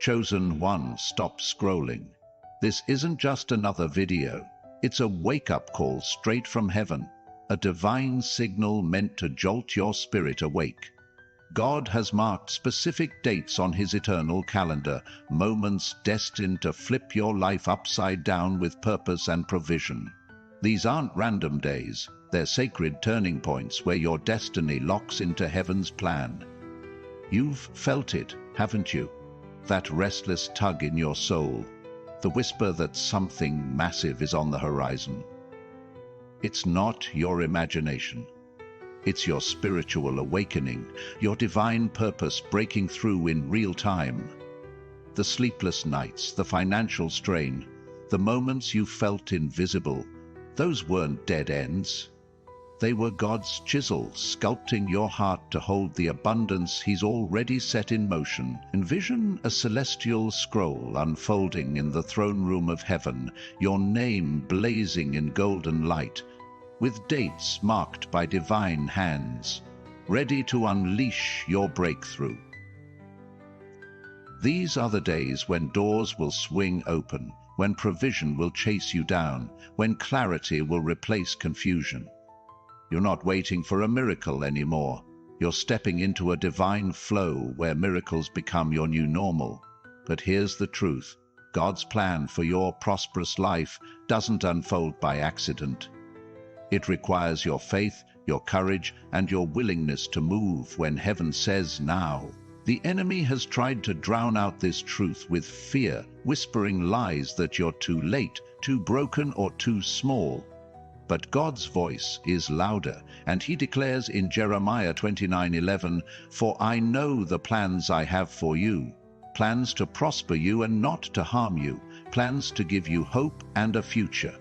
Chosen one, stop scrolling. This isn't just another video. It's a wake-up call straight from heaven, a divine signal meant to jolt your spirit awake. God has marked specific dates on his eternal calendar, moments destined to flip your life upside down with purpose and provision. These aren't random days, they're sacred turning points where your destiny locks into heaven's plan. You've felt it, haven't you? That restless tug in your soul, the whisper that something massive is on the horizon. It's not your imagination. It's your spiritual awakening, your divine purpose breaking through in real time. The sleepless nights, the financial strain, the moments you felt invisible, those weren't dead ends. They were God's chisel, sculpting your heart to hold the abundance he's already set in motion. Envision a celestial scroll unfolding in the throne room of heaven, your name blazing in golden light, with dates marked by divine hands, ready to unleash your breakthrough. These are the days when doors will swing open, when provision will chase you down, when clarity will replace confusion. You're not waiting for a miracle anymore. You're stepping into a divine flow where miracles become your new normal. But here's the truth. God's plan for your prosperous life doesn't unfold by accident. It requires your faith, your courage, and your willingness to move when heaven says now. The enemy has tried to drown out this truth with fear, whispering lies that you're too late, too broken, or too small. But God's voice is louder, and he declares in Jeremiah 29:11, "For I know the plans I have for you, plans to prosper you and not to harm you, plans to give you hope and a future."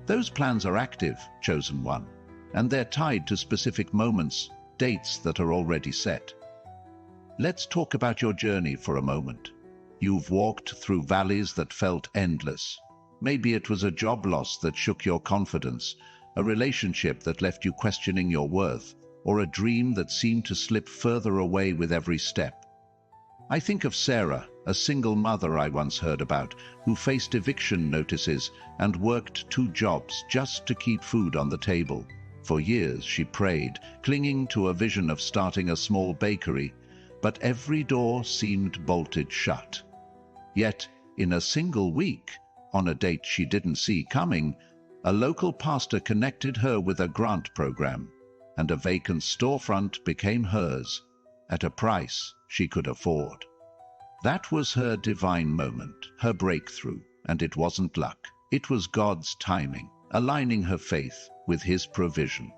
Those plans are active, chosen one, and they're tied to specific moments, dates that are already set. Let's talk about your journey for a moment. You've walked through valleys that felt endless. Maybe it was a job loss that shook your confidence, a relationship that left you questioning your worth, or a dream that seemed to slip further away with every step. I think of Sarah, a single mother I once heard about, who faced eviction notices and worked 2 jobs just to keep food on the table. For years she prayed, clinging to a vision of starting a small bakery, but every door seemed bolted shut. Yet, in a single week, on a date she didn't see coming, a local pastor connected her with a grant program, and a vacant storefront became hers, at a price she could afford. That was her divine moment, her breakthrough, and it wasn't luck. It was God's timing, aligning her faith with his provision.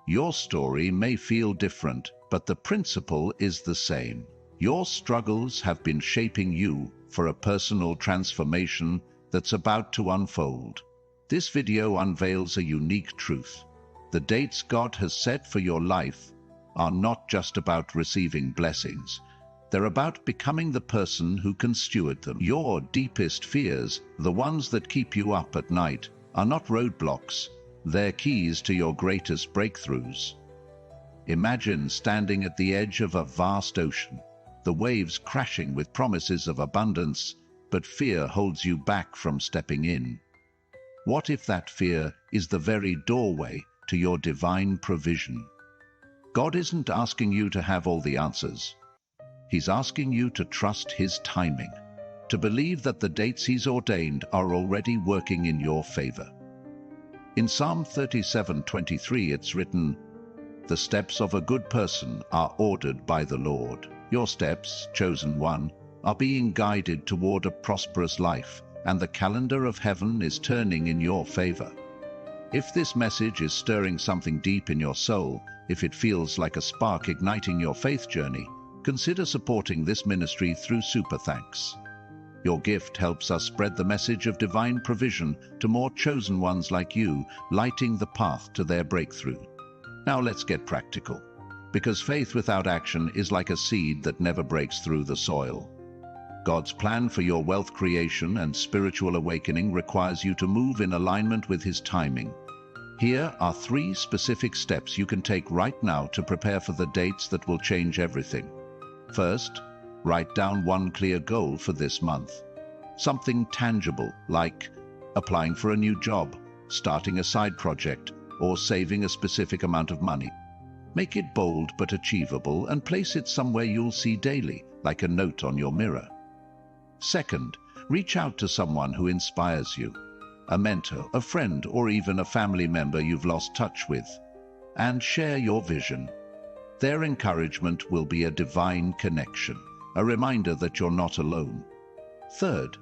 Your story may feel different, but the principle is the same. Your struggles have been shaping you for a personal transformation that's about to unfold. This video unveils a unique truth. The dates God has set for your life are not just about receiving blessings. They're about becoming the person who can steward them. Your deepest fears, the ones that keep you up at night, are not roadblocks. They're keys to your greatest breakthroughs. Imagine standing at the edge of a vast ocean, the waves crashing with promises of abundance, but fear holds you back from stepping in. What if that fear is the very doorway to your divine provision? God isn't asking you to have all the answers. He's asking you to trust his timing, to believe that the dates he's ordained are already working in your favor. In Psalm 37:23 it's written, "The steps of a good person are ordered by the Lord." Your steps, chosen one, are being guided toward a prosperous life, and the calendar of heaven is turning in your favor. If this message is stirring something deep in your soul, if it feels like a spark igniting your faith journey, consider supporting this ministry through Super Thanks. Your gift helps us spread the message of divine provision to more chosen ones like you, lighting the path to their breakthrough. Now let's get practical, because faith without action is like a seed that never breaks through the soil. God's plan for your wealth creation and spiritual awakening requires you to move in alignment with his timing. Here are 3 specific steps you can take right now to prepare for the dates that will change everything. First, Write down one clear goal for this month. Something tangible, like applying for a new job, starting a side project, or saving a specific amount of money. Make it bold but achievable and place it somewhere you'll see daily, like a note on your mirror. Second, reach out to someone who inspires you, a mentor, a friend, or even a family member you've lost touch with, and share your vision. Their encouragement will be a divine connection, a reminder that you're not alone. Third,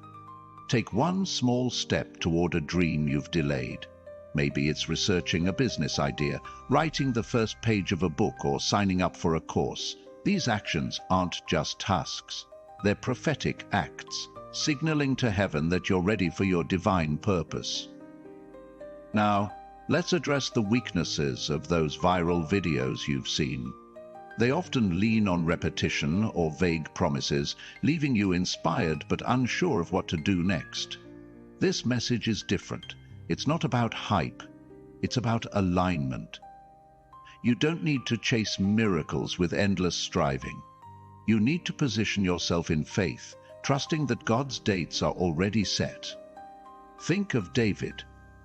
take one small step toward a dream you've delayed. Maybe it's researching a business idea, writing the first page of a book, or signing up for a course. These actions aren't just tasks. They're prophetic acts, signaling to heaven that you're ready for your divine purpose. Now, let's address the weaknesses of those viral videos you've seen. They often lean on repetition or vague promises, leaving you inspired but unsure of what to do next. This message is different. It's not about hype. It's about alignment. You don't need to chase miracles with endless striving. You need to position yourself in faith, trusting that God's dates are already set. Think of David,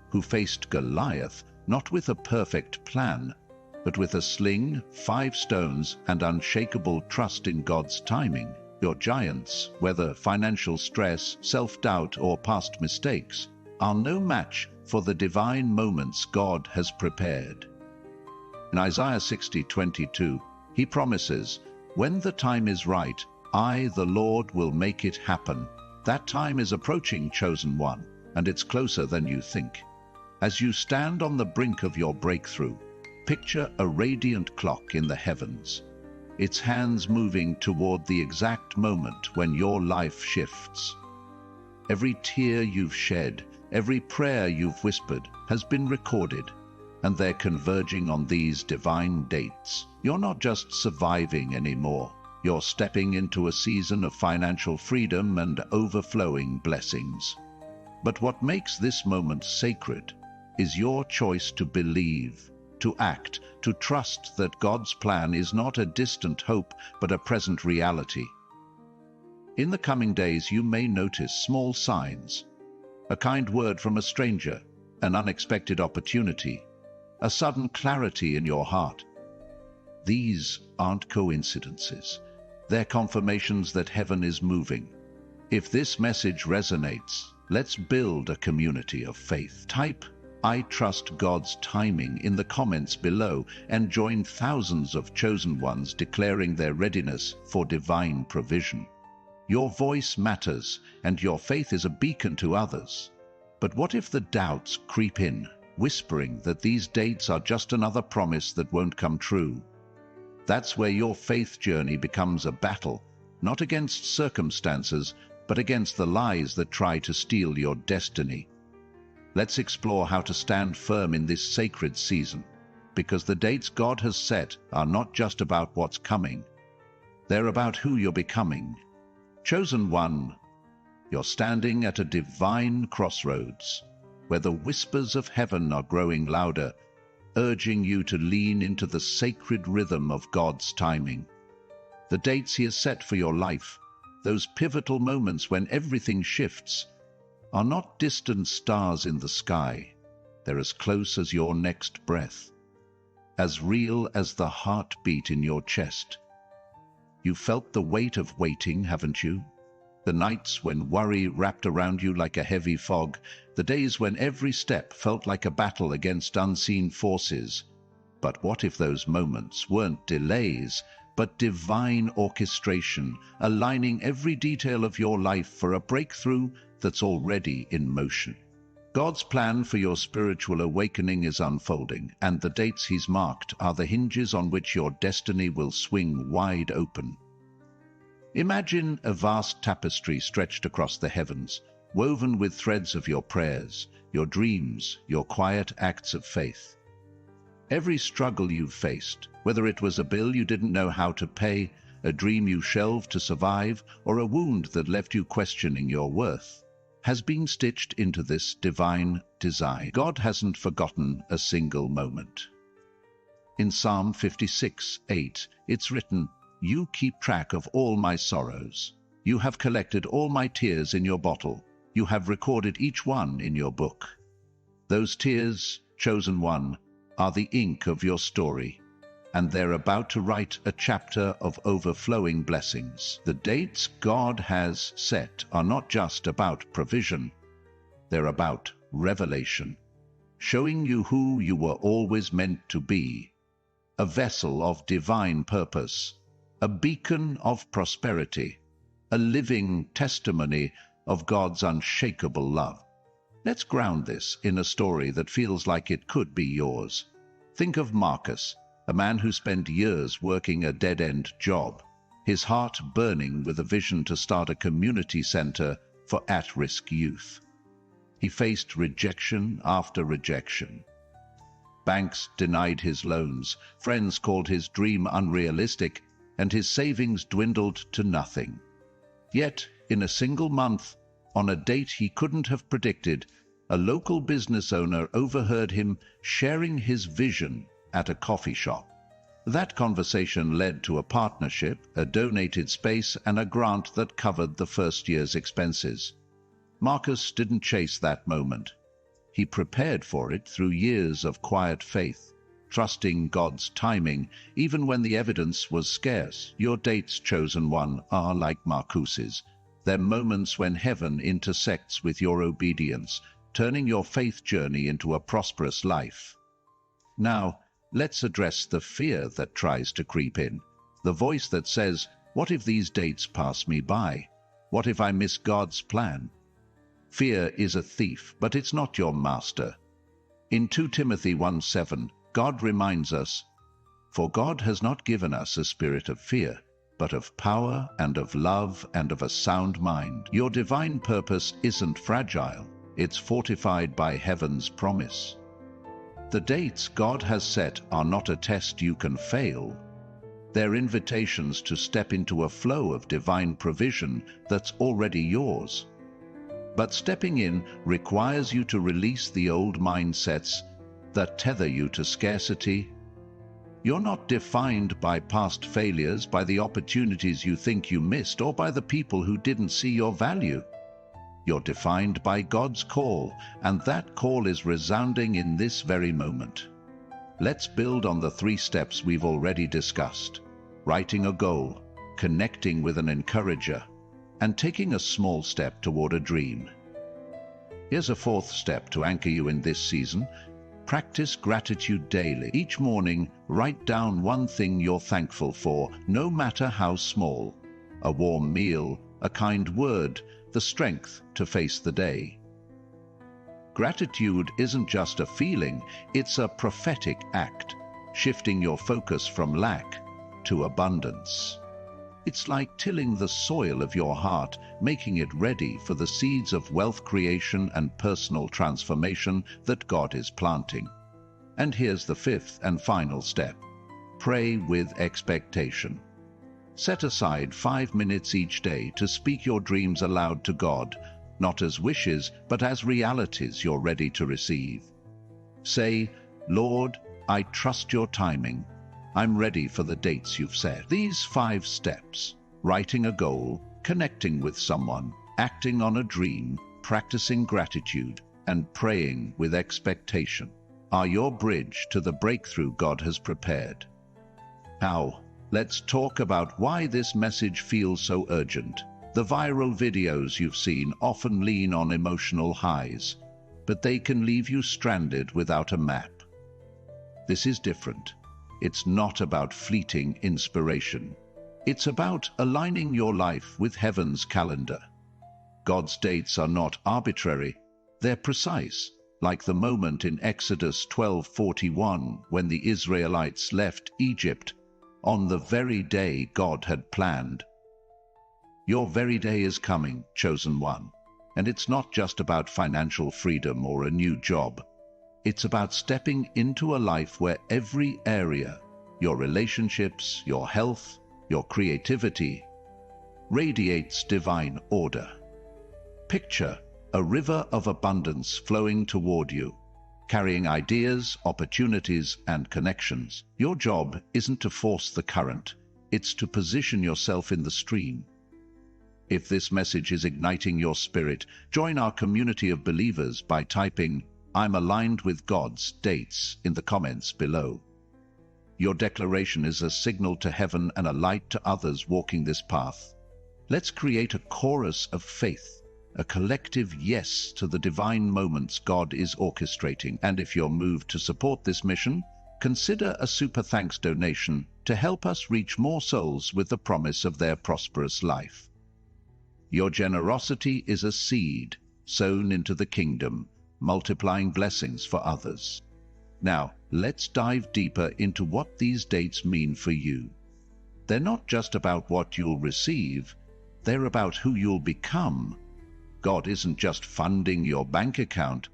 who faced Goliath not with a perfect plan, but with a sling, 5 stones, and unshakable trust in God's timing. Your giants, whether financial stress, self-doubt, or past mistakes, are no match for the divine moments God has prepared. In Isaiah 60:22, he promises, "When the time is right, I, the Lord, will make it happen." That time is approaching, chosen one, and it's closer than you think. As you stand on the brink of your breakthrough, picture a radiant clock in the heavens, its hands moving toward the exact moment when your life shifts. Every tear you've shed, every prayer you've whispered has been recorded, and they're converging on these divine dates. You're not just surviving anymore. You're stepping into a season of financial freedom and overflowing blessings. But what makes this moment sacred is your choice to believe, to act, to trust that God's plan is not a distant hope, but a present reality. In the coming days, you may notice small signs: a kind word from a stranger, an unexpected opportunity, a sudden clarity in your heart. These aren't coincidences. They're confirmations that heaven is moving. If this message resonates, let's build a community of faith. Type "I trust God's timing" in the comments below and join thousands of chosen ones declaring their readiness for divine provision. Your voice matters, and your faith is a beacon to others. But what if the doubts creep in, whispering that these dates are just another promise that won't come true? That's where your faith journey becomes a battle, not against circumstances, but against the lies that try to steal your destiny. Let's explore how to stand firm in this sacred season, because the dates God has set are not just about what's coming. They're about who you're becoming. Chosen one, you're standing at a divine crossroads, where the whispers of heaven are growing louder, urging you to lean into the sacred rhythm of God's timing. The dates He has set for your life, those pivotal moments when everything shifts, are not distant stars in the sky. They're as close as your next breath, as real as the heartbeat in your chest. You felt the weight of waiting, haven't you? The nights when worry wrapped around you like a heavy fog, the days when every step felt like a battle against unseen forces. But what if those moments weren't delays, but divine orchestration, aligning every detail of your life for a breakthrough that's already in motion? God's plan for your spiritual awakening is unfolding, and the dates He's marked are the hinges on which your destiny will swing wide open. Imagine a vast tapestry stretched across the heavens, woven with threads of your prayers, your dreams, your quiet acts of faith. Every struggle you've faced, whether it was a bill you didn't know how to pay, a dream you shelved to survive, or a wound that left you questioning your worth, has been stitched into this divine design. God hasn't forgotten a single moment. In Psalm 56:8, it's written, you keep track of all my sorrows. You have collected all my tears in your bottle. You have recorded each one in your book. Those tears, chosen one, are the ink of your story, and they're about to write a chapter of overflowing blessings. The dates God has set are not just about provision, they're about revelation, showing you who you were always meant to be, a vessel of divine purpose, a beacon of prosperity, a living testimony of God's unshakable love. Let's ground this in a story that feels like it could be yours. Think of Marcus, a man who spent years working a dead-end job, his heart burning with a vision to start a community center for at-risk youth. He faced rejection after rejection. Banks denied his loans, friends called his dream unrealistic, and his savings dwindled to nothing. Yet, in a single month, on a date he couldn't have predicted, a local business owner overheard him sharing his vision at a coffee shop. That conversation led to a partnership, a donated space, and a grant that covered the first year's expenses. Marcus didn't chase that moment. He prepared for it through years of quiet faith, trusting God's timing, even when the evidence was scarce. Your dates, chosen one, are like Marcus's. They're moments when heaven intersects with your obedience, turning your faith journey into a prosperous life. Now, let's address the fear that tries to creep in. The voice that says, what if these dates pass me by? What if I miss God's plan? Fear is a thief, but it's not your master. In 2 Timothy 1:7, God reminds us, "For God has not given us a spirit of fear, but of power and of love and of a sound mind." Your divine purpose isn't fragile. It's fortified by heaven's promise. The dates God has set are not a test you can fail. They're invitations to step into a flow of divine provision that's already yours. But stepping in requires you to release the old mindsets that tether you to scarcity. You're not defined by past failures, by the opportunities you think you missed, or by the people who didn't see your value. You're defined by God's call, and that call is resounding in this very moment. Let's build on the 3 steps we've already discussed: writing a goal, connecting with an encourager, and taking a small step toward a dream. Here's a 4th step to anchor you in this season. Practice gratitude daily. Each morning, write down one thing you're thankful for, no matter how small. A warm meal, a kind word, the strength to face the day. Gratitude isn't just a feeling, it's a prophetic act, shifting your focus from lack to abundance. It's like tilling the soil of your heart, making it ready for the seeds of wealth creation and personal transformation that God is planting. And here's the 5th and final step: pray with expectation. Set aside 5 minutes each day to speak your dreams aloud to God, not as wishes, but as realities you're ready to receive. Say, "Lord, I trust your timing. I'm ready for the dates you've set." These 5 steps, writing a goal, connecting with someone, acting on a dream, practicing gratitude, and praying with expectation, are your bridge to the breakthrough God has prepared. Now, let's talk about why this message feels so urgent. The viral videos you've seen often lean on emotional highs, but they can leave you stranded without a map. This is different. It's not about fleeting inspiration. It's about aligning your life with heaven's calendar. God's dates are not arbitrary, they're precise, like the moment in Exodus 12:41 when the Israelites left Egypt on the very day God had planned. Your very day is coming, chosen one, and it's not just about financial freedom or a new job. It's about stepping into a life where every area, your relationships, your health, your creativity, radiates divine order. Picture a river of abundance flowing toward you, carrying ideas, opportunities, and connections. Your job isn't to force the current. It's to position yourself in the stream. If this message is igniting your spirit, join our community of believers by typing "I'm aligned with God's dates" in the comments below. Your declaration is a signal to heaven and a light to others walking this path. Let's create a chorus of faith, a collective yes to the divine moments God is orchestrating. And if you're moved to support this mission, consider a super thanks donation to help us reach more souls with the promise of their prosperous life. Your generosity is a seed sown into the kingdom, multiplying blessings for others. Now, let's dive deeper into what these dates mean for you. They're not just about what you'll receive, they're about who you'll become. God isn't just funding your bank account,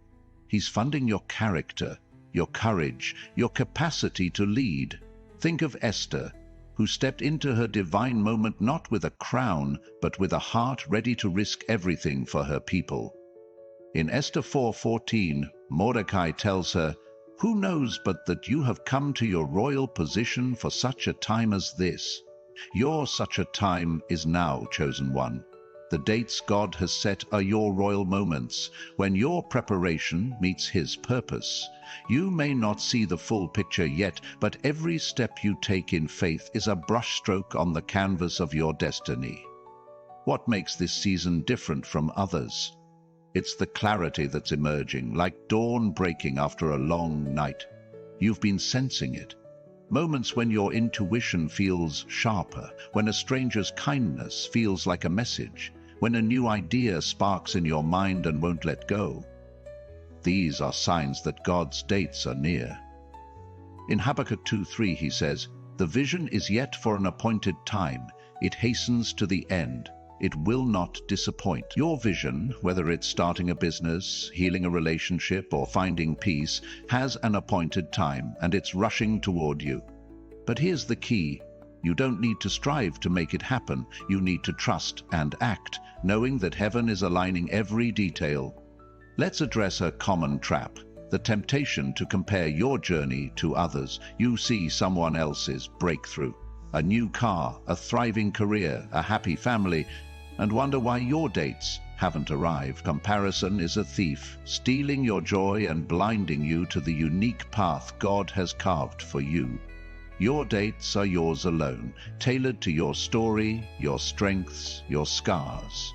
He's funding your character, your courage, your capacity to lead. Think of Esther, who stepped into her divine moment not with a crown, but with a heart ready to risk everything for her people. In Esther 4:14, Mordecai tells her, "Who knows but that you have come to your royal position for such a time as this? Your such a time is now, chosen one." The dates God has set are your royal moments, when your preparation meets His purpose. You may not see the full picture yet, but every step you take in faith is a brushstroke on the canvas of your destiny. What makes this season different from others? It's the clarity that's emerging, like dawn breaking after a long night. You've been sensing it. Moments when your intuition feels sharper, when a stranger's kindness feels like a message, when a new idea sparks in your mind and won't let go. These are signs that God's dates are near. In Habakkuk 2:3 he says, "The vision is yet for an appointed time. It hastens to the end. It will not disappoint." Your vision, whether it's starting a business, healing a relationship, or finding peace, has an appointed time, and it's rushing toward you. But here's the key. You don't need to strive to make it happen. You need to trust and act, knowing that heaven is aligning every detail. Let's address a common trap, the temptation to compare your journey to others. You see someone else's breakthrough, a new car, a thriving career, a happy family, and wonder why your dates haven't arrived. Comparison is a thief, stealing your joy and blinding you to the unique path God has carved for you. Your dates are yours alone, tailored to your story, your strengths, your scars.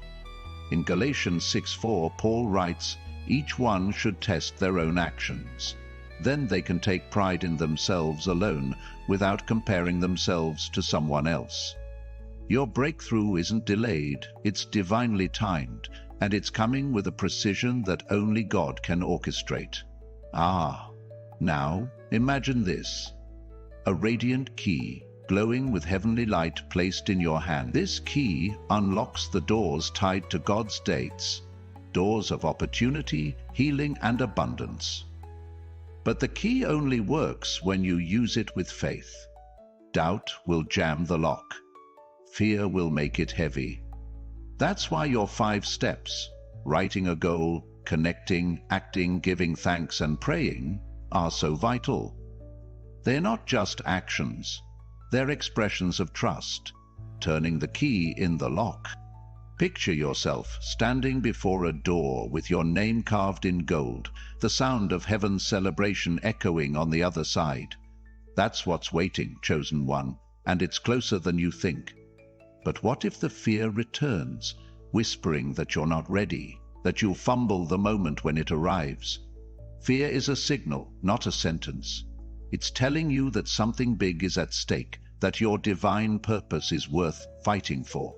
In Galatians 6:4, Paul writes, "Each one should test their own actions. Then they can take pride in themselves alone, without comparing themselves to someone else." Your breakthrough isn't delayed, it's divinely timed, and it's coming with a precision that only God can orchestrate. Now imagine this. A radiant key, glowing with heavenly light, placed in your hand. This key unlocks the doors tied to God's dates, doors of opportunity, healing, and abundance. But the key only works when you use it with faith. Doubt will jam the lock. Fear will make it heavy. That's why your 5 steps, writing a goal, connecting, acting, giving thanks, and praying, are so vital. They're not just actions, they're expressions of trust, turning the key in the lock. Picture yourself standing before a door with your name carved in gold, the sound of heaven's celebration echoing on the other side. That's what's waiting, chosen one, and it's closer than you think. But what if the fear returns, whispering that you're not ready, that you'll fumble the moment when it arrives? Fear is a signal, not a sentence. It's telling you that something big is at stake, that your divine purpose is worth fighting for.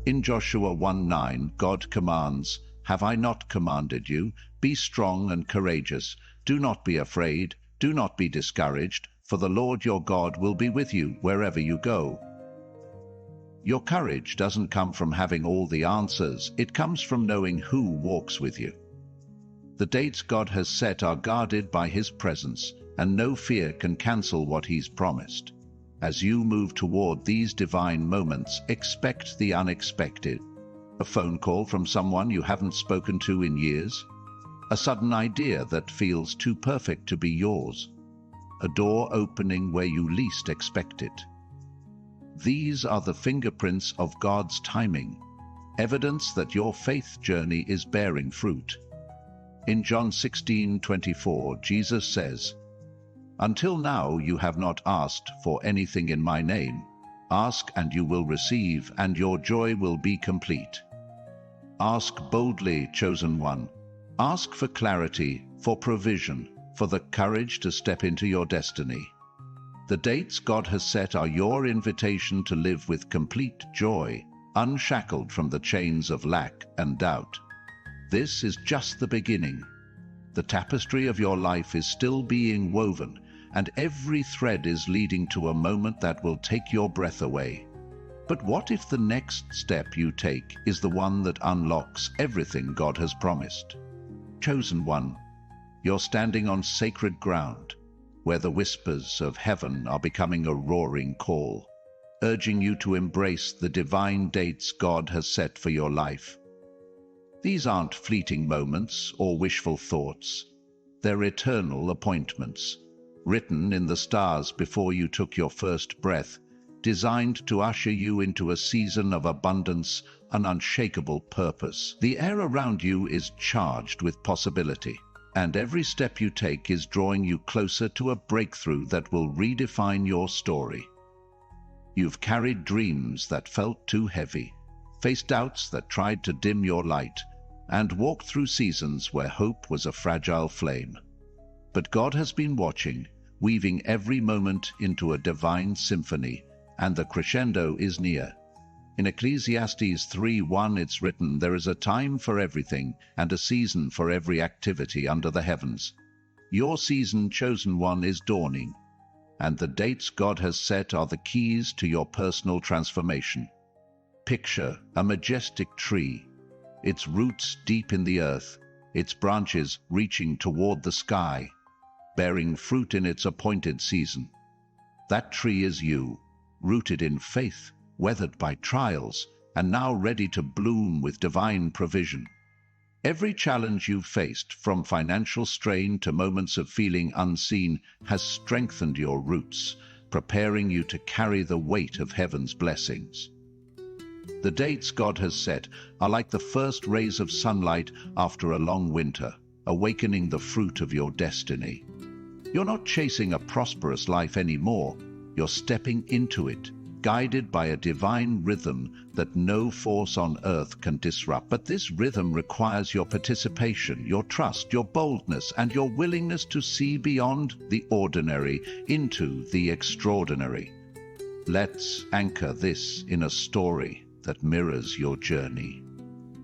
In Joshua 1:9, God commands, "Have I not commanded you? Be strong and courageous. Do not be afraid. Do not be discouraged, for the Lord your God will be with you wherever you go." Your courage doesn't come from having all the answers. It comes from knowing who walks with you. The dates God has set are guarded by His presence, and no fear can cancel what He's promised. As you move toward these divine moments, expect the unexpected. A phone call from someone you haven't spoken to in years. A sudden idea that feels too perfect to be yours. A door opening where you least expect it. These are the fingerprints of God's timing, evidence that your faith journey is bearing fruit. In John 16:24, Jesus says, "Until now you have not asked for anything in my name. Ask and you will receive, and your joy will be complete." Ask boldly, chosen one. Ask for clarity, for provision, for the courage to step into your destiny. The dates God has set are your invitation to live with complete joy, unshackled from the chains of lack and doubt. This is just the beginning. The tapestry of your life is still being woven, and every thread is leading to a moment that will take your breath away. But what if the next step you take is the one that unlocks everything God has promised? Chosen one, you're standing on sacred ground, where the whispers of heaven are becoming a roaring call, urging you to embrace the divine dates God has set for your life. These aren't fleeting moments or wishful thoughts. They're eternal appointments, written in the stars before you took your first breath, designed to usher you into a season of abundance, an unshakable purpose. The air around you is charged with possibility, and every step you take is drawing you closer to a breakthrough that will redefine your story. You've carried dreams that felt too heavy, faced doubts that tried to dim your light, and walked through seasons where hope was a fragile flame. But God has been watching, weaving every moment into a divine symphony, and the crescendo is near. In Ecclesiastes 3:1 it's written, "There is a time for everything, and a season for every activity under the heavens." Your season, chosen one, is dawning, and the dates God has set are the keys to your personal transformation. Picture a majestic tree, its roots deep in the earth, its branches reaching toward the sky, bearing fruit in its appointed season. That tree is you, rooted in faith, weathered by trials, and now ready to bloom with divine provision. Every challenge you've faced, from financial strain to moments of feeling unseen, has strengthened your roots, preparing you to carry the weight of heaven's blessings. The dates God has set are like the first rays of sunlight after a long winter, awakening the fruit of your destiny. You're not chasing a prosperous life anymore. You're stepping into it, guided by a divine rhythm that no force on earth can disrupt. But this rhythm requires your participation, your trust, your boldness, and your willingness to see beyond the ordinary into the extraordinary. Let's anchor this in a story that mirrors your journey.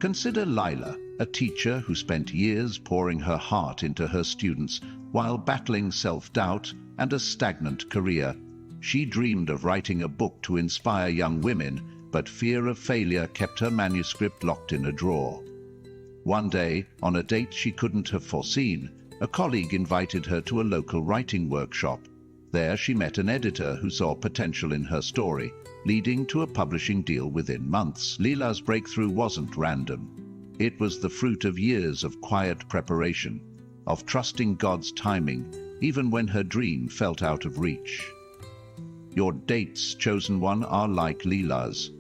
Consider Lila, a teacher who spent years pouring her heart into her students while battling self-doubt and a stagnant career. She dreamed of writing a book to inspire young women, but fear of failure kept her manuscript locked in a drawer. One day, on a date she couldn't have foreseen, a colleague invited her to a local writing workshop. There she met an editor who saw potential in her story, leading to a publishing deal within months. Lila's breakthrough wasn't random. It was the fruit of years of quiet preparation, of trusting God's timing, even when her dream felt out of reach. Your dates, chosen one, are like Lila's.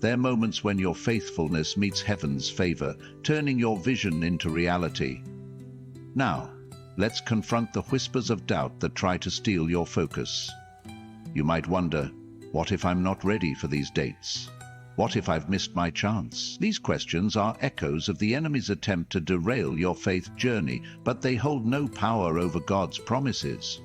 They're moments when your faithfulness meets heaven's favor, turning your vision into reality. Now, let's confront the whispers of doubt that try to steal your focus. You might wonder, what if I'm not ready for these dates? What if I've missed my chance? These questions are echoes of the enemy's attempt to derail your faith journey, but they hold no power over God's promises.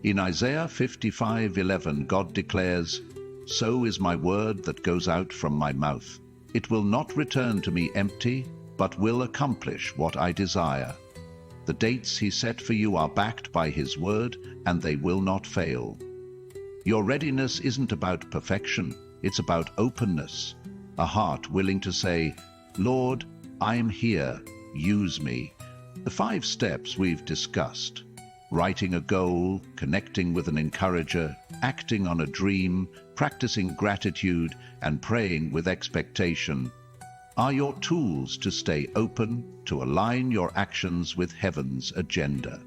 In Isaiah 55:11, God declares, "So is my word that goes out from my mouth. It will not return to me empty, but will accomplish what I desire." The dates he set for you are backed by his word, and they will not fail. Your readiness isn't about perfection, it's about openness, a heart willing to say, "Lord, I'm here, use me." The 5 steps we've discussed, writing a goal, connecting with an encourager, acting on a dream, practicing gratitude, and praying with expectation, are your tools to stay open, to align your actions with heaven's agenda.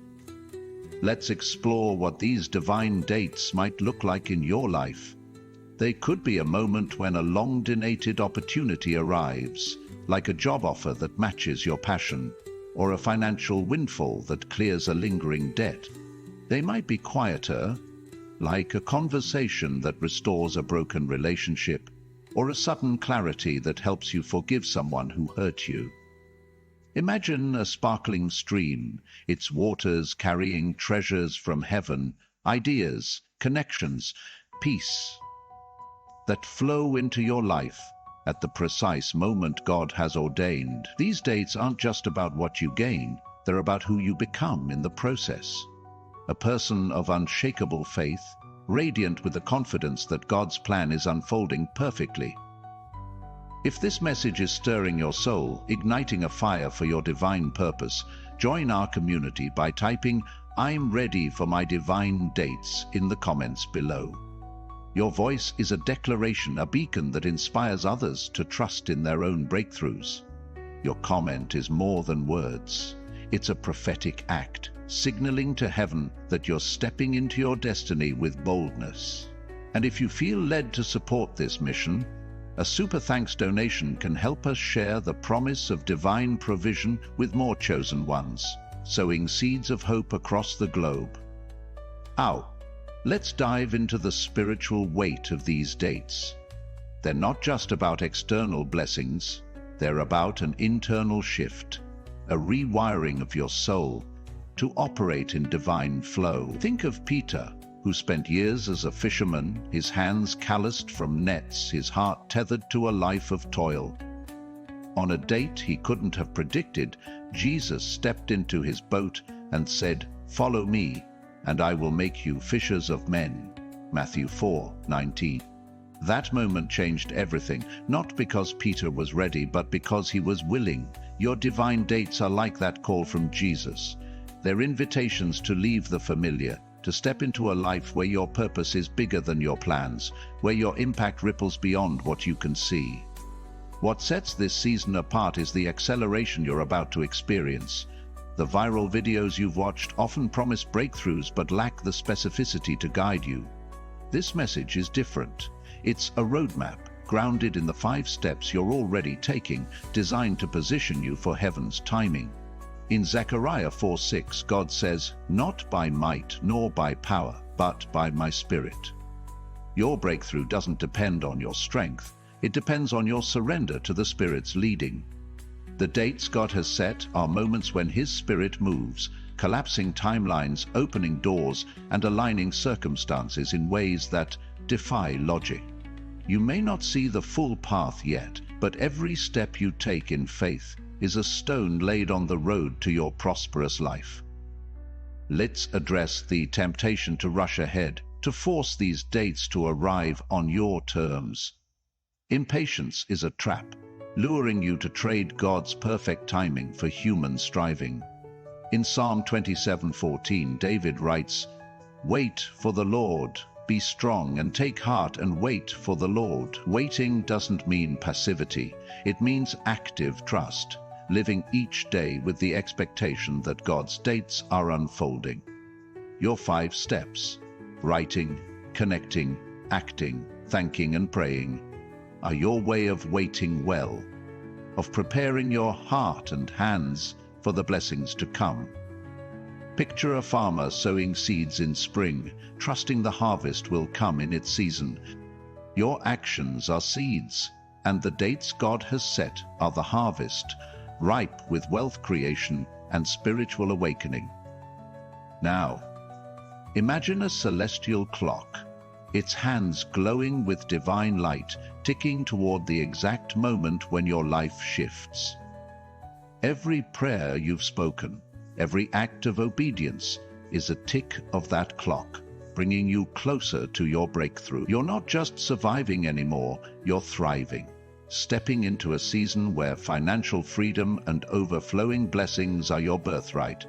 Let's explore what these divine dates might look like in your life. They could be a moment when a long-delayed opportunity arrives, like a job offer that matches your passion, or a financial windfall that clears a lingering debt. They might be quieter, like a conversation that restores a broken relationship, or a sudden clarity that helps you forgive someone who hurt you. Imagine a sparkling stream, its waters carrying treasures from heaven, ideas, connections, peace, that flow into your life at the precise moment God has ordained. These dates aren't just about what you gain, they're about who you become in the process. A person of unshakable faith, radiant with the confidence that God's plan is unfolding perfectly. If this message is stirring your soul, igniting a fire for your divine purpose, join our community by typing "I'm ready for my divine dates" in the comments below. Your voice is a declaration, a beacon that inspires others to trust in their own breakthroughs. Your comment is more than words. It's a prophetic act, signaling to heaven that you're stepping into your destiny with boldness. And if you feel led to support this mission, a super thanks donation can help us share the promise of divine provision with more chosen ones, sowing seeds of hope across the globe. Let's dive into the spiritual weight of these dates. They're not just about external blessings, they're about an internal shift, a rewiring of your soul to operate in divine flow. Think of Peter, who spent years as a fisherman, his hands calloused from nets, his heart tethered to a life of toil. On a date he couldn't have predicted, Jesus stepped into his boat and said, "Follow me, and I will make you fishers of men." Matthew 4:19. That moment changed everything, not because Peter was ready, but because he was willing. Your divine dates are like that call from Jesus. They're invitations to leave the familiar, to step into a life where your purpose is bigger than your plans, where your impact ripples beyond what you can see. What sets this season apart is the acceleration you're about to experience. The viral videos you've watched often promise breakthroughs but lack the specificity to guide you. This message is different. It's a roadmap, grounded in the 5 steps you're already taking, designed to position you for heaven's timing. In Zechariah 4:6, God says, "Not by might nor by power, but by my Spirit." Your breakthrough doesn't depend on your strength. It depends on your surrender to the Spirit's leading. The dates God has set are moments when His Spirit moves, collapsing timelines, opening doors, and aligning circumstances in ways that defy logic. You may not see the full path yet, but every step you take in faith is a stone laid on the road to your prosperous life. Let's address the temptation to rush ahead, to force these dates to arrive on your terms. Impatience is a trap, luring you to trade God's perfect timing for human striving. In Psalm 27:14, David writes, "Wait for the Lord, be strong and take heart and wait for the Lord." Waiting doesn't mean passivity, it means active trust, living each day with the expectation that God's dates are unfolding. Your 5 steps, writing, connecting, acting, thanking and praying, are your way of waiting well, of preparing your heart and hands for the blessings to come. Picture a farmer sowing seeds in spring, trusting the harvest will come in its season. Your actions are seeds, and the dates God has set are the harvest, ripe with wealth creation and spiritual awakening. Now, imagine a celestial clock, its hands glowing with divine light, ticking toward the exact moment when your life shifts. Every prayer you've spoken, every act of obedience is a tick of that clock, bringing you closer to your breakthrough. You're not just surviving anymore, you're thriving, stepping into a season where financial freedom and overflowing blessings are your birthright.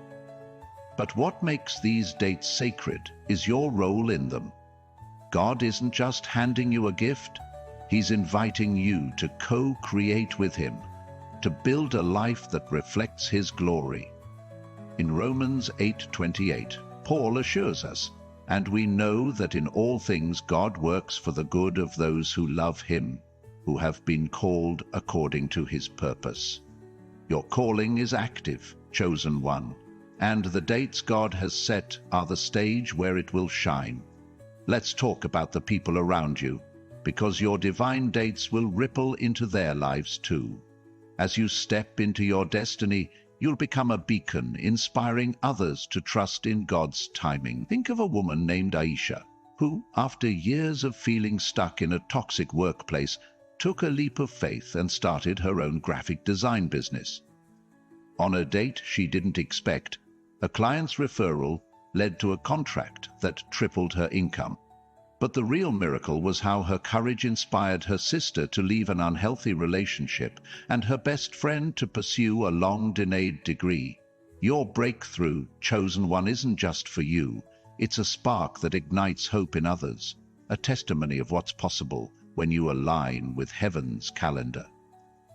But what makes these dates sacred is your role in them. God isn't just handing you a gift, He's inviting you to co-create with Him, to build a life that reflects His glory. In Romans 8:28, Paul assures us, And we know that in all things God works for the good of those who love him, who have been called according to his purpose. Your calling is active, chosen one, and the dates God has set are the stage where it will shine. Let's talk about the people around you, because your divine dates will ripple into their lives too. As you step into your destiny, you'll become a beacon, inspiring others to trust in God's timing. Think of a woman named Aisha, who, after years of feeling stuck in a toxic workplace, took a leap of faith and started her own graphic design business. On a date she didn't expect, a client's referral led to a contract that tripled her income. But the real miracle was how her courage inspired her sister to leave an unhealthy relationship and her best friend to pursue a long-denied degree. Your breakthrough, chosen one, isn't just for you. It's a spark that ignites hope in others, a testimony of what's possible when you align with heaven's calendar.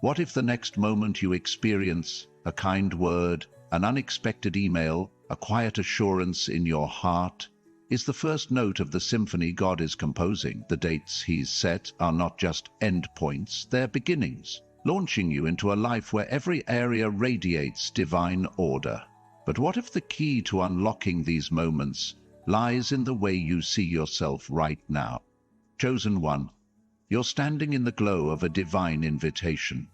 What if the next moment you experience a kind word, an unexpected email, a quiet assurance in your heart, is the first note of the symphony God is composing? The dates he's set are not just endpoints, they're beginnings, launching you into a life where every area radiates divine order. But what if the key to unlocking these moments lies in the way you see yourself right now? Chosen one, you're standing in the glow of a divine invitation,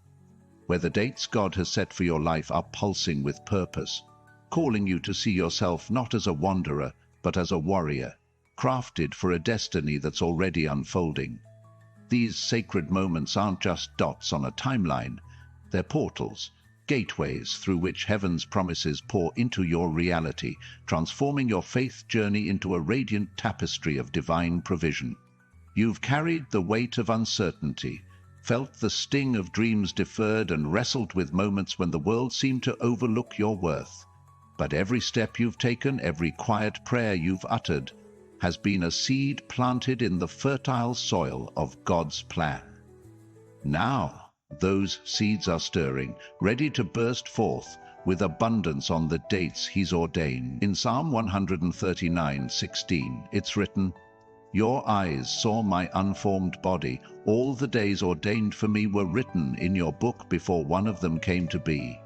where the dates God has set for your life are pulsing with purpose, calling you to see yourself not as a wanderer, but as a warrior, crafted for a destiny that's already unfolding. These sacred moments aren't just dots on a timeline, they're portals, gateways through which heaven's promises pour into your reality, transforming your faith journey into a radiant tapestry of divine provision. You've carried the weight of uncertainty, felt the sting of dreams deferred, and wrestled with moments when the world seemed to overlook your worth. But every step you've taken, every quiet prayer you've uttered, has been a seed planted in the fertile soil of God's plan. Now, those seeds are stirring, ready to burst forth with abundance on the dates he's ordained. In Psalm 139:16, it's written, "Your eyes saw my unformed body. All the days ordained for me were written in your book before one of them came to be."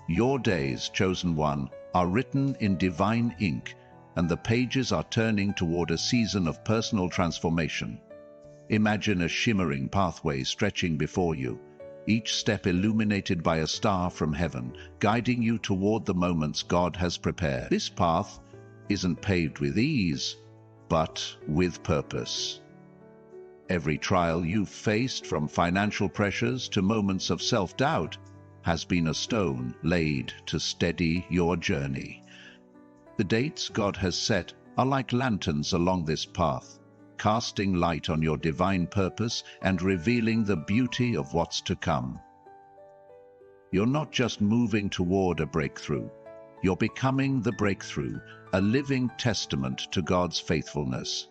Your days, chosen one, are written in divine ink, and the pages are turning toward a season of personal transformation. Imagine a shimmering pathway stretching before you, each step illuminated by a star from heaven, guiding you toward the moments God has prepared. This path isn't paved with ease, but with purpose. Every trial you've faced, from financial pressures to moments of self-doubt, has been a stone laid to steady your journey. The dates God has set are like lanterns along this path, casting light on your divine purpose and revealing the beauty of what's to come. You're not just moving toward a breakthrough, you're becoming the breakthrough, a living testament to God's faithfulness.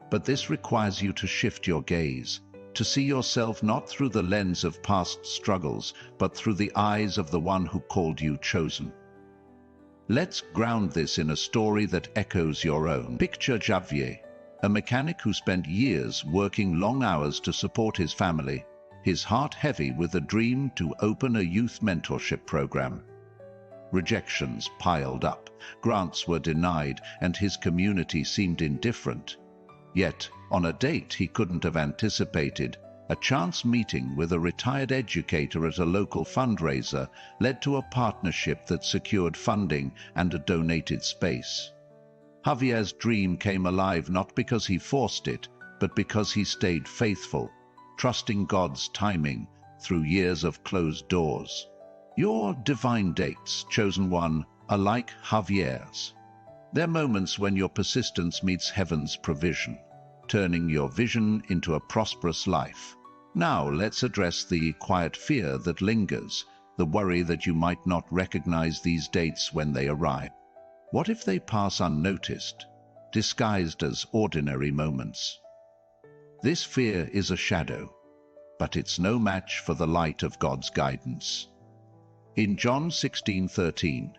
But this requires you to shift your gaze, to see yourself not through the lens of past struggles, but through the eyes of the one who called you chosen. Let's ground this in a story that echoes your own. Picture Javier, a mechanic who spent years working long hours to support his family, his heart heavy with a dream to open a youth mentorship program. Rejections piled up, grants were denied, and his community seemed indifferent. Yet, on a date he couldn't have anticipated, a chance meeting with a retired educator at a local fundraiser led to a partnership that secured funding and a donated space. Javier's dream came alive not because he forced it, but because he stayed faithful, trusting God's timing through years of closed doors. Your divine dates, chosen one, are like Javier's. They're moments when your persistence meets heaven's provision, turning your vision into a prosperous life. Now let's address the quiet fear that lingers, the worry that you might not recognize these dates when they arrive. What if they pass unnoticed, disguised as ordinary moments? This fear is a shadow, but it's no match for the light of God's guidance. In John 16:13,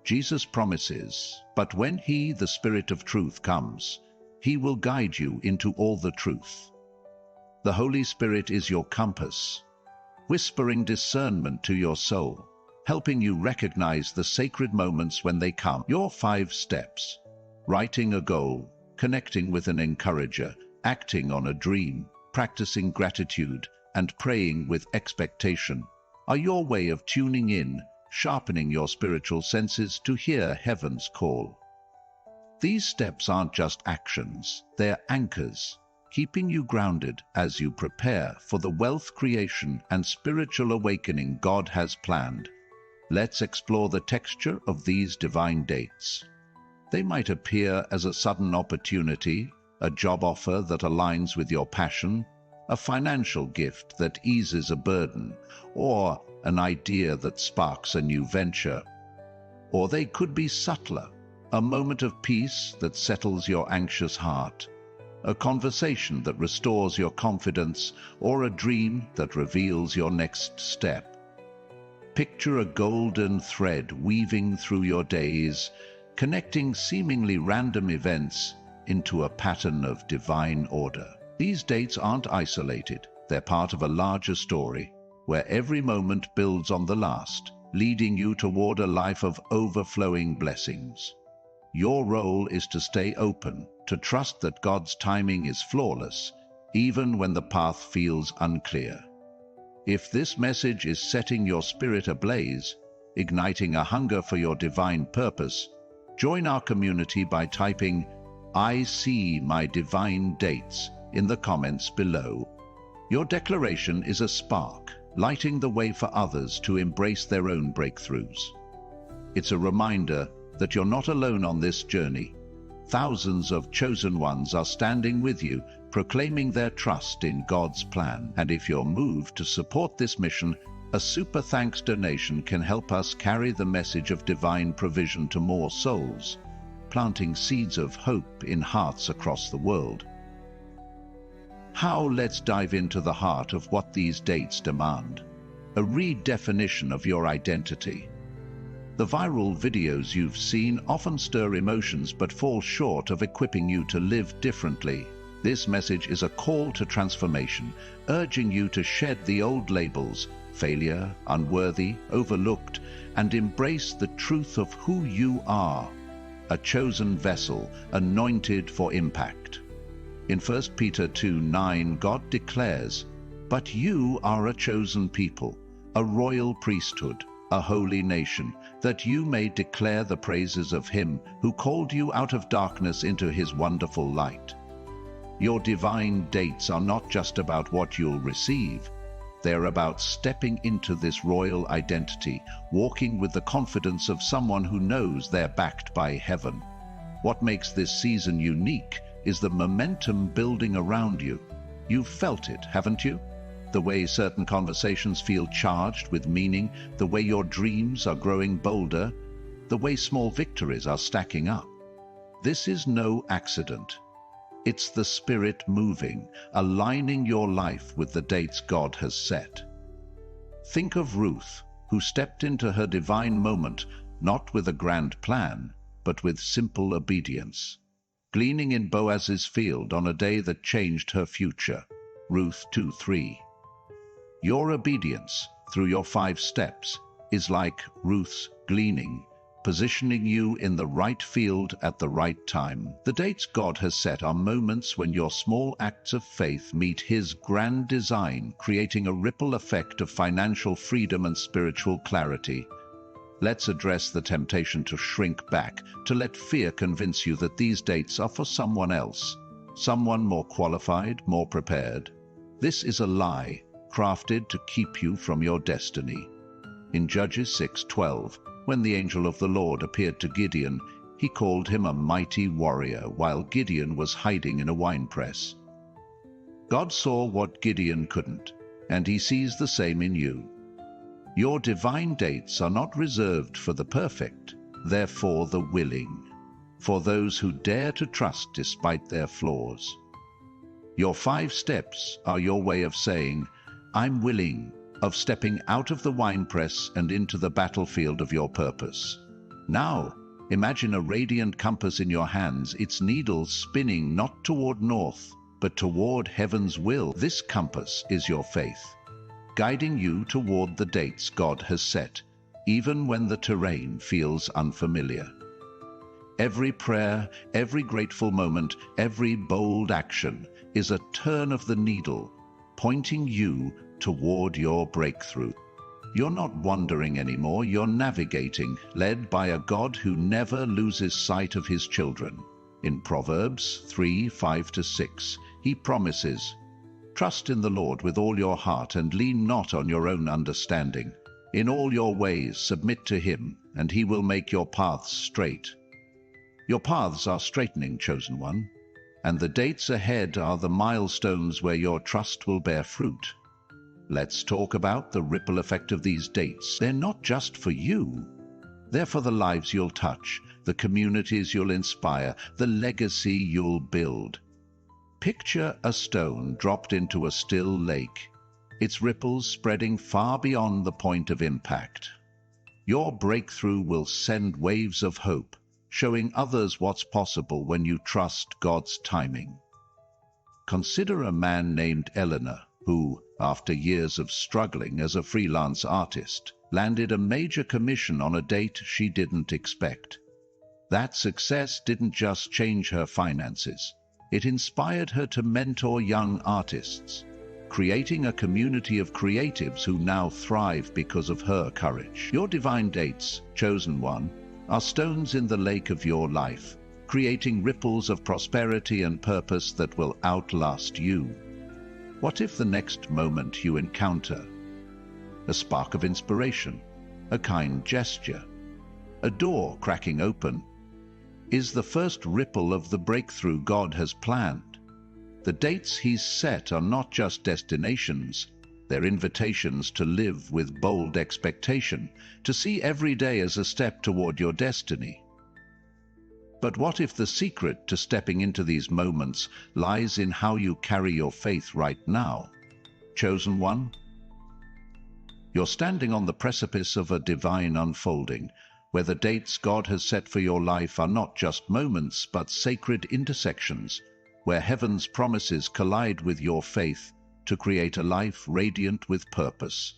Jesus promises, "But when He, the Spirit of truth, comes, He will guide you into all the truth." The Holy Spirit is your compass, whispering discernment to your soul, helping you recognize the sacred moments when they come. Your 5 steps: writing a goal, connecting with an encourager, acting on a dream, practicing gratitude, and praying with expectation, are your way of tuning in, sharpening your spiritual senses to hear heaven's call. These steps aren't just actions, they're anchors, keeping you grounded as you prepare for the wealth creation and spiritual awakening God has planned. Let's explore the texture of these divine dates. They might appear as a sudden opportunity, a job offer that aligns with your passion, a financial gift that eases a burden, or an idea that sparks a new venture. Or they could be subtler, a moment of peace that settles your anxious heart, a conversation that restores your confidence, or a dream that reveals your next step. Picture a golden thread weaving through your days, connecting seemingly random events into a pattern of divine order. These dates aren't isolated, they're part of a larger story, where every moment builds on the last, leading you toward a life of overflowing blessings. Your role is to stay open, to trust that God's timing is flawless, even when the path feels unclear. If this message is setting your spirit ablaze, igniting a hunger for your divine purpose, join our community by typing "I see my divine dates" in the comments below. Your declaration is a spark, lighting the way for others to embrace their own breakthroughs. It's a reminder that you're not alone on this journey. Thousands of chosen ones are standing with you, proclaiming their trust in God's plan. And if you're moved to support this mission, a super thanks donation can help us carry the message of divine provision to more souls, planting seeds of hope in hearts across the world. Let's dive into the heart of what these dates demand: a redefinition of your identity. The viral videos you've seen often stir emotions but fall short of equipping you to live differently. This message is a call to transformation, urging you to shed the old labels, failure, unworthy, overlooked, and embrace the truth of who you are, a chosen vessel, anointed for impact. In 1 Peter 2:9, God declares, "But you are a chosen people, a royal priesthood, a holy nation, that you may declare the praises of Him who called you out of darkness into His wonderful light." Your divine dates are not just about what you'll receive. They're about stepping into this royal identity, walking with the confidence of someone who knows they're backed by heaven. What makes this season unique is the momentum building around you. You've felt it, haven't you? The way certain conversations feel charged with meaning, the way your dreams are growing bolder, the way small victories are stacking up. This is no accident. It's the Spirit moving, aligning your life with the dates God has set. Think of Ruth, who stepped into her divine moment, not with a grand plan, but with simple obedience, gleaning in Boaz's field on a day that changed her future. Ruth 2:3. Your obedience, through your 5 steps, is like Ruth's gleaning, positioning you in the right field at the right time. The dates God has set are moments when your small acts of faith meet His grand design, creating a ripple effect of financial freedom and spiritual clarity. Let's address the temptation to shrink back, to let fear convince you that these dates are for someone else, someone more qualified, more prepared. This is a lie, crafted to keep you from your destiny. In Judges 6:12, when the angel of the Lord appeared to Gideon, he called him a mighty warrior while Gideon was hiding in a winepress. God saw what Gideon couldn't, and He sees the same in you. Your divine dates are not reserved for the perfect, they're for the willing, for those who dare to trust despite their flaws. Your 5 steps are your way of saying, "I'm willing," of stepping out of the winepress and into the battlefield of your purpose. Now, imagine a radiant compass in your hands, its needle spinning not toward north, but toward heaven's will. This compass is your faith, guiding you toward the dates God has set, even when the terrain feels unfamiliar. Every prayer, every grateful moment, every bold action is a turn of the needle, pointing you toward your breakthrough. You're not wandering anymore, you're navigating, led by a God who never loses sight of his children. In Proverbs 3:5-6, he promises, "Trust in the Lord with all your heart and lean not on your own understanding. In all your ways submit to him, and he will make your paths straight." Your paths are straightening, chosen one, and the dates ahead are the milestones where your trust will bear fruit. Let's talk about the ripple effect of these dates. They're not just for you. They're for the lives you'll touch, the communities you'll inspire, the legacy you'll build. Picture a stone dropped into a still lake, its ripples spreading far beyond the point of impact. Your breakthrough will send waves of hope, showing others what's possible when you trust God's timing. Consider a man named Eleanor, who, after years of struggling as a freelance artist, landed a major commission on a date she didn't expect. That success didn't just change her finances. It inspired her to mentor young artists, creating a community of creatives who now thrive because of her courage. Your divine dates, chosen one, are stones in the lake of your life, creating ripples of prosperity and purpose that will outlast you. What if the next moment you encounter a spark of inspiration, a kind gesture, a door cracking open, is the first ripple of the breakthrough God has planned? The dates he's set are not just destinations, they're invitations to live with bold expectation, to see every day as a step toward your destiny. But what if the secret to stepping into these moments lies in how you carry your faith right now? Chosen one? You're standing on the precipice of a divine unfolding, where the dates God has set for your life are not just moments, but sacred intersections, where heaven's promises collide with your faith to create a life radiant with purpose.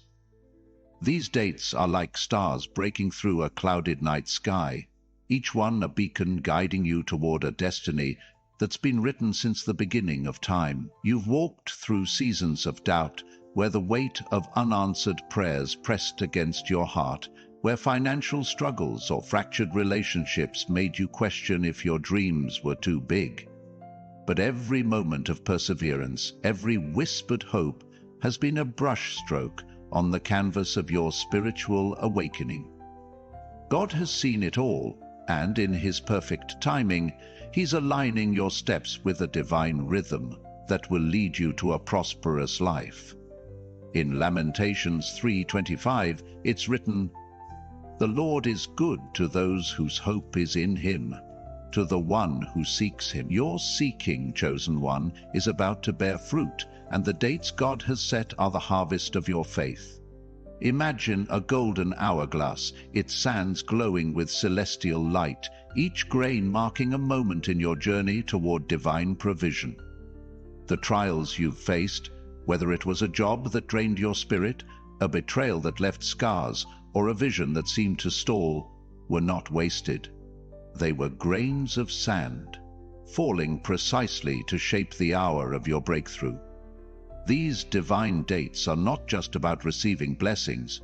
These dates are like stars breaking through a clouded night sky, each one a beacon guiding you toward a destiny that's been written since the beginning of time. You've walked through seasons of doubt, where the weight of unanswered prayers pressed against your heart, where financial struggles or fractured relationships made you question if your dreams were too big. But every moment of perseverance, every whispered hope, has been a brushstroke on the canvas of your spiritual awakening. God has seen it all, and in his perfect timing, he's aligning your steps with a divine rhythm that will lead you to a prosperous life. In Lamentations 3:25, it's written, "The Lord is good to those whose hope is in him, to the one who seeks him." Your seeking, chosen one, is about to bear fruit, and the dates God has set are the harvest of your faith. Imagine a golden hourglass, its sands glowing with celestial light, each grain marking a moment in your journey toward divine provision. The trials you've faced, whether it was a job that drained your spirit, a betrayal that left scars, or a vision that seemed to stall, were not wasted. They were grains of sand, falling precisely to shape the hour of your breakthrough. These divine dates are not just about receiving blessings.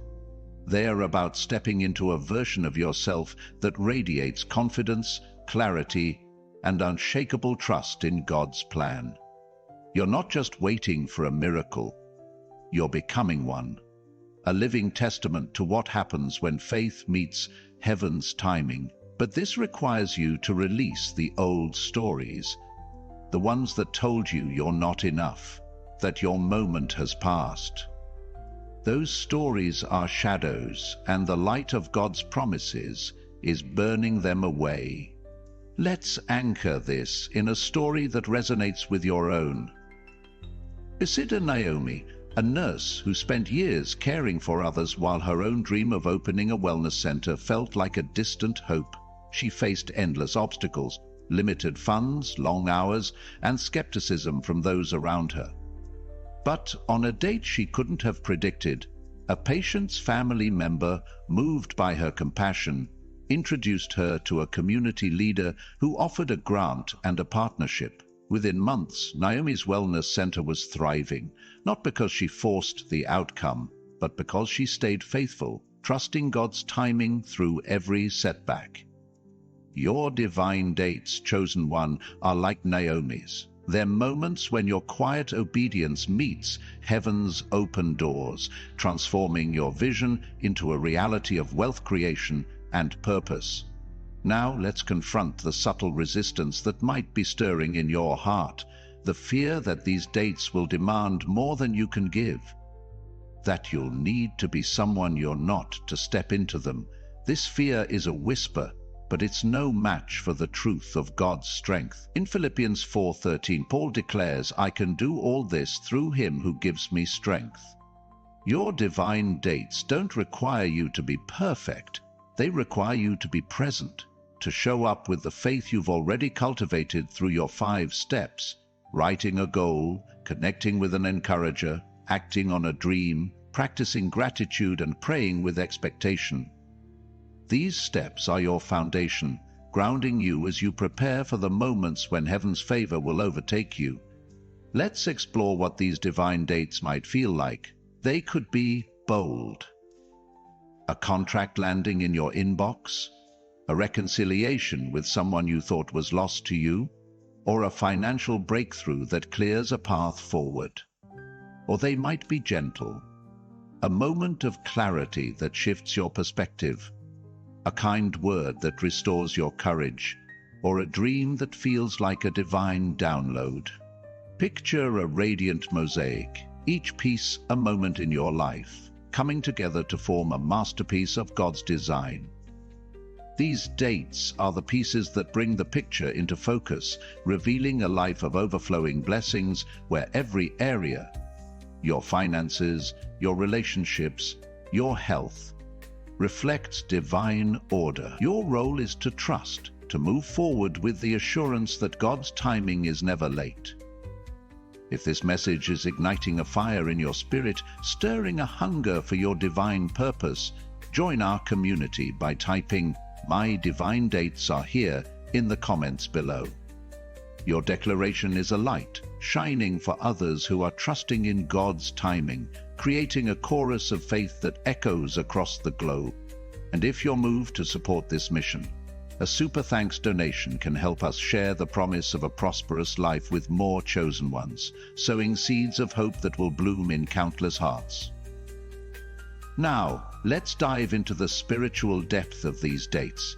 They are about stepping into a version of yourself that radiates confidence, clarity, and unshakable trust in God's plan. You're not just waiting for a miracle, you're becoming one, a living testament to what happens when faith meets heaven's timing. But this requires you to release the old stories, the ones that told you you're not enough, that your moment has passed. Those stories are shadows, and the light of God's promises is burning them away. Let's anchor this in a story that resonates with your own. Consider Naomi, A nurse who spent years caring for others while her own dream of opening a wellness center felt like a distant hope. She faced endless obstacles, limited funds, long hours, and skepticism from those around her. But on a date she couldn't have predicted, a patient's family member, moved by her compassion, introduced her to a community leader who offered a grant and a partnership. Within months, Naomi's wellness center was thriving, not because she forced the outcome, but because she stayed faithful, trusting God's timing through every setback. Your divine dates, chosen one, are like Naomi's. They're moments when your quiet obedience meets heaven's open doors, transforming your vision into a reality of wealth creation and purpose. Now let's confront the subtle resistance that might be stirring in your heart, the fear that these dates will demand more than you can give, that you'll need to be someone you're not to step into them. This fear is a whisper, but it's no match for the truth of God's strength. In Philippians 4:13, Paul declares, "I can do all this through him who gives me strength." Your divine dates don't require you to be perfect. They require you to be present, to show up with the faith you've already cultivated through your 5 steps: writing a goal, connecting with an encourager, acting on a dream, practicing gratitude, and praying with expectation. These steps are your foundation, grounding you as you prepare for the moments when heaven's favor will overtake you. Let's explore what these divine dates might feel like. They could be bold. A contract landing in your inbox, a reconciliation with someone you thought was lost to you, or a financial breakthrough that clears a path forward. Or they might be gentle, a moment of clarity that shifts your perspective, a kind word that restores your courage, or a dream that feels like a divine download. Picture a radiant mosaic, each piece a moment in your life, coming together to form a masterpiece of God's design. These dates are the pieces that bring the picture into focus, revealing a life of overflowing blessings where every area, your finances, your relationships, your health, reflects divine order. Your role is to trust, to move forward with the assurance that God's timing is never late. If this message is igniting a fire in your spirit, stirring a hunger for your divine purpose, join our community by typing "My divine dates are here" in the comments below. Your declaration is a light, shining for others who are trusting in God's timing, creating a chorus of faith that echoes across the globe. And if you're moved to support this mission, a super thanks donation can help us share the promise of a prosperous life with more chosen ones, sowing seeds of hope that will bloom in countless hearts. Now, let's dive into the spiritual depth of these dates.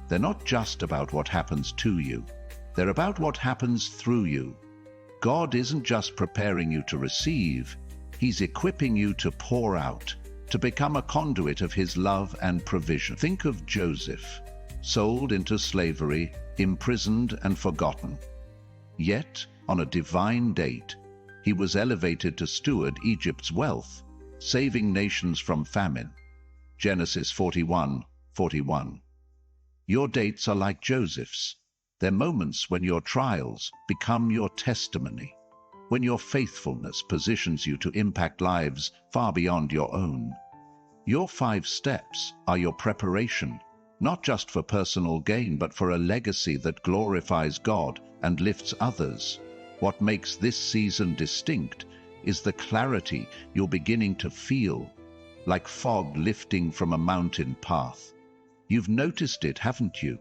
They're not just about what happens to you, they're about what happens through you. God isn't just preparing you to receive, He's equipping you to pour out, to become a conduit of His love and provision. Think of Joseph, sold into slavery, imprisoned and forgotten. Yet, on a divine date, he was elevated to steward Egypt's wealth, saving nations from famine. Genesis 41:41. Your dates are like Joseph's. They're moments when your trials become your testimony, when your faithfulness positions you to impact lives far beyond your own. Your 5 steps are your preparation, not just for personal gain, but for a legacy that glorifies God and lifts others. What makes this season distinct is the clarity you're beginning to feel, like fog lifting from a mountain path. You've noticed it, haven't you?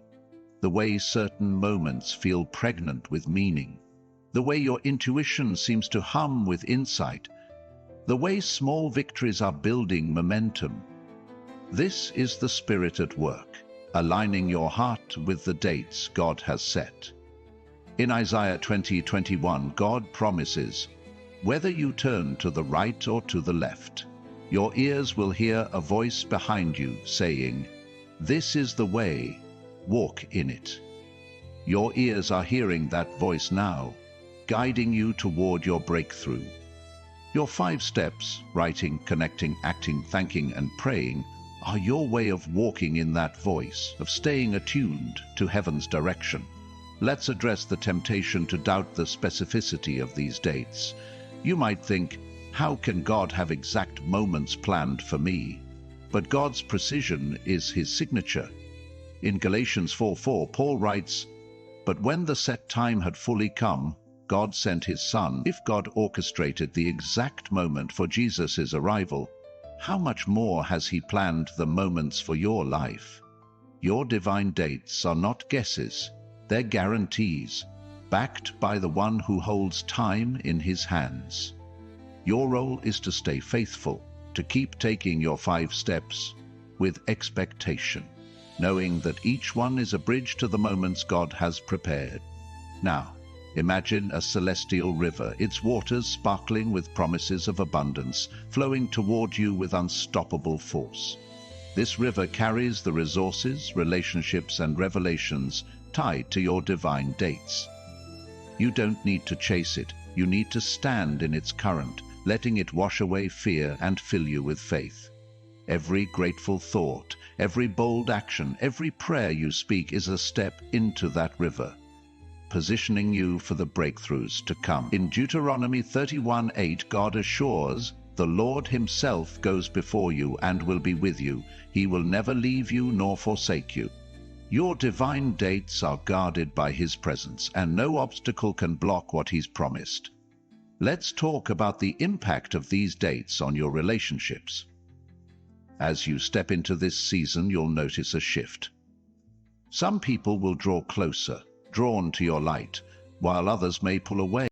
The way certain moments feel pregnant with meaning, the way your intuition seems to hum with insight, the way small victories are building momentum. This is the Spirit at work, aligning your heart with the dates God has set. In Isaiah 20:21, God promises, "Whether you turn to the right or to the left, your ears will hear a voice behind you saying, 'This is the way, walk in it.'" Your ears are hearing that voice now, guiding you toward your breakthrough. Your 5 steps, writing, connecting, acting, thanking, and praying, are your way of walking in that voice, of staying attuned to heaven's direction. Let's address the temptation to doubt the specificity of these dates. You might think, how can God have exact moments planned for me? But God's precision is his signature. In Galatians 4:4, Paul writes, "But when the set time had fully come, God sent his Son." If God orchestrated the exact moment for Jesus' arrival, how much more has he planned the moments for your life? Your divine dates are not guesses, they're guarantees, backed by the one who holds time in his hands. Your role is to stay faithful, to keep taking your 5 steps with expectation, knowing that each one is a bridge to the moments God has prepared. Now, imagine a celestial river, its waters sparkling with promises of abundance, flowing toward you with unstoppable force. This river carries the resources, relationships, and revelations tied to your divine dates. You don't need to chase it, you need to stand in its current, letting it wash away fear and fill you with faith. Every grateful thought, every bold action, every prayer you speak is a step into that river, positioning you for the breakthroughs to come. In Deuteronomy 31:8, God assures, "The Lord himself goes before you and will be with you. He will never leave you nor forsake you." Your divine dates are guarded by his presence, and no obstacle can block what he's promised. Let's talk about the impact of these dates on your relationships. As you step into this season, you'll notice a shift. Some people will draw closer, drawn to your light, while others may pull away.